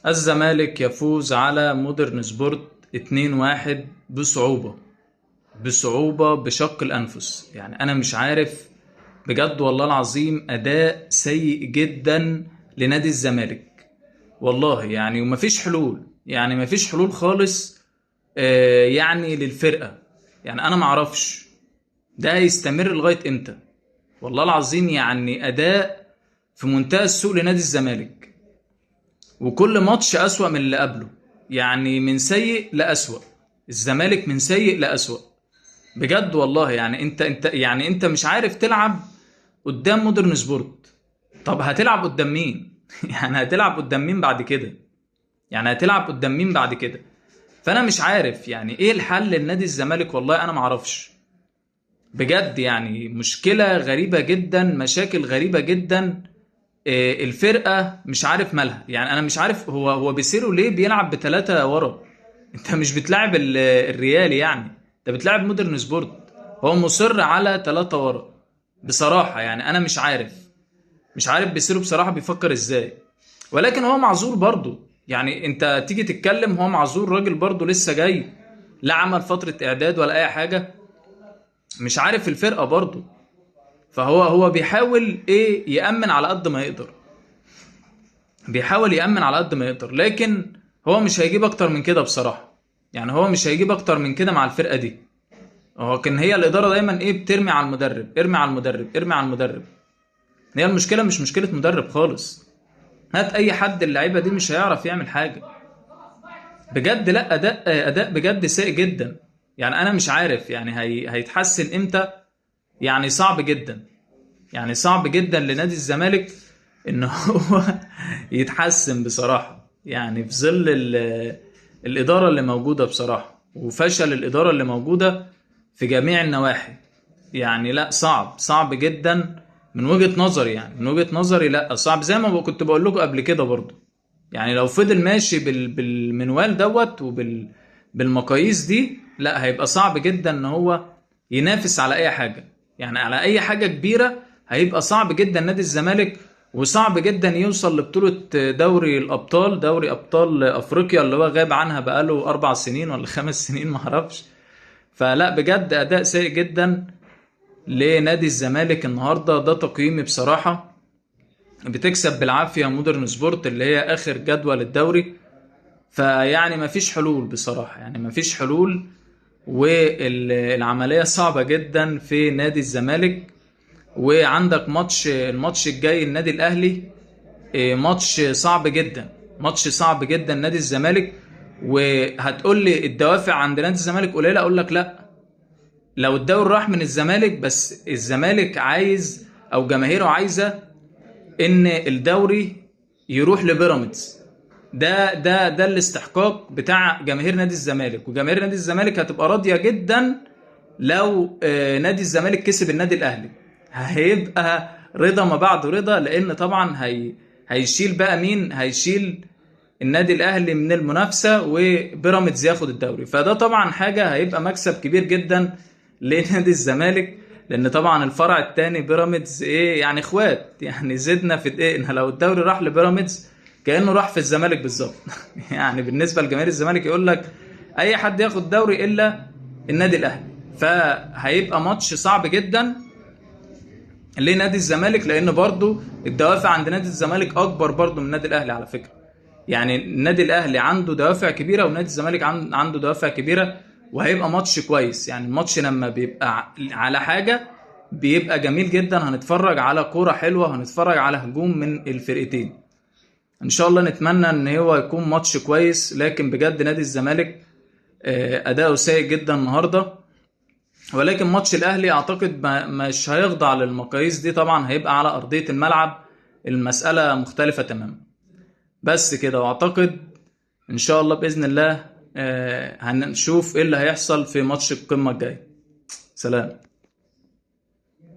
الزمالك يفوز على مودرن سبورت 2-1 بصعوبة بشق الأنفس. يعني أنا مش عارف بجد والله العظيم، أداء سيء جدا لنادي الزمالك والله. يعني ومفيش حلول، يعني مفيش حلول خالص. يعني للفرقة، يعني أنا معرفش ده هيستمر لغاية إمتى والله العظيم. يعني أداء في منتهى السوء لنادي الزمالك، وكل ماتش أسوأ من اللي قبله. يعني من سيء لأسوأ، الزمالك من سيء لأسوأ بجد والله. يعني انت مش عارف تلعب قدام مودرن سبورت. طب هتلعب قدام مين؟ يعني هتلعب قدام مين بعد كده؟ يعني هتلعب قدام مين بعد كده؟ فانا مش عارف يعني ايه الحل لنادي الزمالك، والله انا معرفش بجد. يعني مشكلة غريبة جدا، مشاكل غريبة جدا. الفرقة مش عارف مالها. يعني انا مش عارف هو بيسيرو ليه بيلعب بثلاثة ورا؟ انت مش بتلعب الريال، يعني انت بتلعب مودرن سبورت. هو مصر على ثلاثة ورا بصراحة. يعني انا مش عارف بيسيرو بصراحة بيفكر ازاي. ولكن هو معذور برضه. يعني انت تيجي تتكلم، هو معذور، راجل برضه لسه جاي، لا عمل فترة اعداد ولا اي حاجة، مش عارف الفرقة برضه. فهو بيحاول ايه، يأمن على قد ما يقدر، بيحاول يأمن على قد ما يقدر. لكن هو مش هيجيب اكتر من كده بصراحة. يعني هو مش هيجيب اكتر من كده مع الفرقة دي. هو كان هي الإدارة دايما ايه، بترمي على المدرب، ارمي على المدرب، ارمي على المدرب. هي المشكلة مش مشكلة مدرب خالص. هات اي حد، اللعيبة دي مش هيعرف يعمل حاجة بجد. لا، اداء بجد سيء جدا. يعني انا مش عارف يعني هيتحسن امتى. يعني صعب جدا، يعني صعب جدا لنادي الزمالك ان هو يتحسن بصراحة. يعني في ظل الإدارة اللي موجودة بصراحة، وفشل الإدارة اللي موجودة في جميع النواحي. يعني لا، صعب جدا من وجهة نظري. يعني من وجهة نظري لا، صعب زي ما كنت بقول لكم قبل كده برضو. يعني لو فضل ماشي بالمنوال دوت بالمقاييس دي، لا هيبقى صعب جدا ان هو ينافس على اي حاجة. يعني على اي حاجة كبيرة هيبقى صعب جدا نادي الزمالك. وصعب جدا يوصل لبطولة دوري الابطال، دوري ابطال افريقيا اللي هو غاب عنها بقاله 4 سنين ولا 5 سنين معرفش. فلا بجد اداء سيء جدا لنادي الزمالك النهاردة. ده تقييمي بصراحة. بتكسب بالعافية مودرن سبورت اللي هي آخر جدول الدوري. فيعني مفيش حلول بصراحة، يعني مفيش حلول. والعملية صعبة جدا في نادي الزمالك. وعندك الماتش الجاي النادي الأهلي. ماتش صعب جدا، ماتش صعب جدا نادي الزمالك. وهتقول لي الدوافع عند نادي الزمالك قليلة، أقول لك لا. لو الدوري راح من الزمالك، بس الزمالك عايز أو جماهيره عايزة ان الدوري يروح لبيراميدز. ده الاستحقاق بتاع جماهير نادي الزمالك. وجماهير نادي الزمالك هتبقى راضيه جدا لو نادي الزمالك كسب النادي الاهلي. هيبقى رضا ما بعده رضا، لان طبعا هيشيل بقى مين، هيشيل النادي الاهلي من المنافسه وبيراميدز ياخد الدوري. فده طبعا حاجه هيبقى مكسب كبير جدا لنادي الزمالك. لان طبعا الفرع الثاني بيراميدز ايه، يعني اخوات، يعني زدنا في دقيقنا. لو الدوري راح لبيراميدز كانه راح في الزمالك بالظبط. يعني بالنسبه لجماهير الزمالك يقول لك اي حد ياخد دوري الا النادي الاهلي. فهيبقى ماتش صعب جدا لنادي الزمالك، لان برضو الدوافع عند نادي الزمالك اكبر برضو من النادي الاهلي على فكره. يعني النادي الاهلي عنده دوافع كبيره، ونادي الزمالك عنده دوافع كبيره. وهيبقى ماتش كويس. يعني الماتش لما بيبقى على حاجه بيبقى جميل جدا. هنتفرج على كوره حلوه، هنتفرج على هجوم من الفرقتين. ان شاء الله نتمنى ان هو يكون ماتش كويس. لكن بجد نادي الزمالك اداؤه سيء جدا النهارده. ولكن ماتش الاهلي اعتقد مش هيخضع للمقاييس دي. طبعا هيبقى على ارضيه الملعب، المساله مختلفه تماما. بس كده. واعتقد ان شاء الله باذن الله هنشوف ايه اللي هيحصل في ماتش القمه الجاي. سلام.